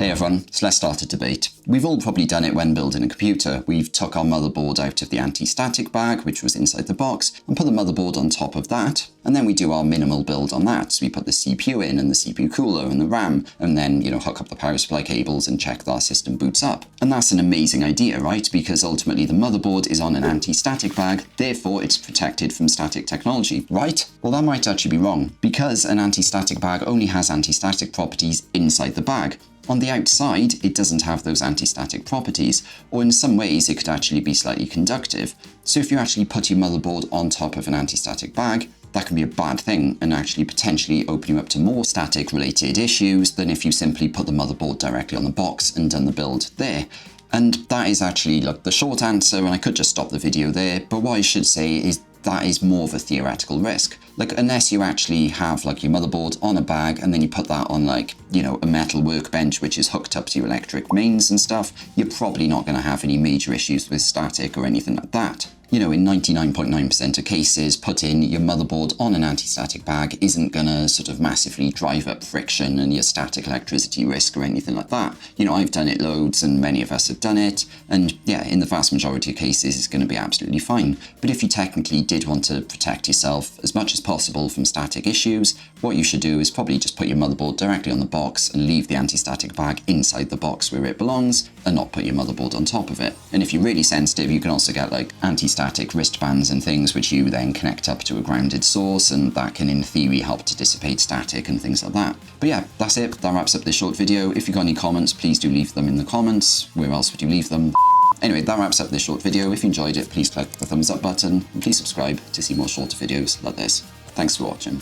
Hey everyone, so let's start a debate. We've all probably done it when building a computer. We've took our motherboard out of the anti-static bag, which was inside the box, and put the motherboard on top of that, and then we do our minimal build on that. So we put the CPU in, and the CPU cooler, and the RAM, and then, hook up the power supply cables and check that our system boots up. And that's an amazing idea, right? Because ultimately the motherboard is on an anti-static bag, therefore it's protected from static technology, right? Well, that might actually be wrong, because an anti-static bag only has anti-static properties inside the bag. On the outside, it doesn't have those anti-static properties, or in some ways it could actually be slightly conductive. So if you actually put your motherboard on top of an anti-static bag, that can be a bad thing and actually potentially open you up to more static related issues than if you simply put the motherboard directly on the box and done the build there. And that is actually the short answer, and I could just stop the video there, but what I should say is that is more of a theoretical risk. Unless you actually have your motherboard on a bag and then you put that on a metal workbench which is hooked up to your electric mains and stuff, you're probably not going to have any major issues with static or anything like that. In 99.9% of cases, putting your motherboard on an anti-static bag isn't going to sort of massively drive up friction and your static electricity risk or anything like that. I've done it loads and many of us have done it, and yeah, in the vast majority of cases it's going to be absolutely fine. But if you technically did want to protect yourself as much as possible from static issues, what you should do is probably just put your motherboard directly on the box and leave the anti-static bag inside the box where it belongs and not put your motherboard on top of it. And if you're really sensitive, you can also get anti-static wristbands and things which you then connect up to a grounded source, and that can in theory help to dissipate static and things like that. But yeah, that's it. That wraps up this short video. If you've got any comments, please do leave them in the comments. Where else would you leave them? Anyway, that wraps up this short video. If you enjoyed it, please click the thumbs up button and please subscribe to see more shorter videos like this. Thanks for watching.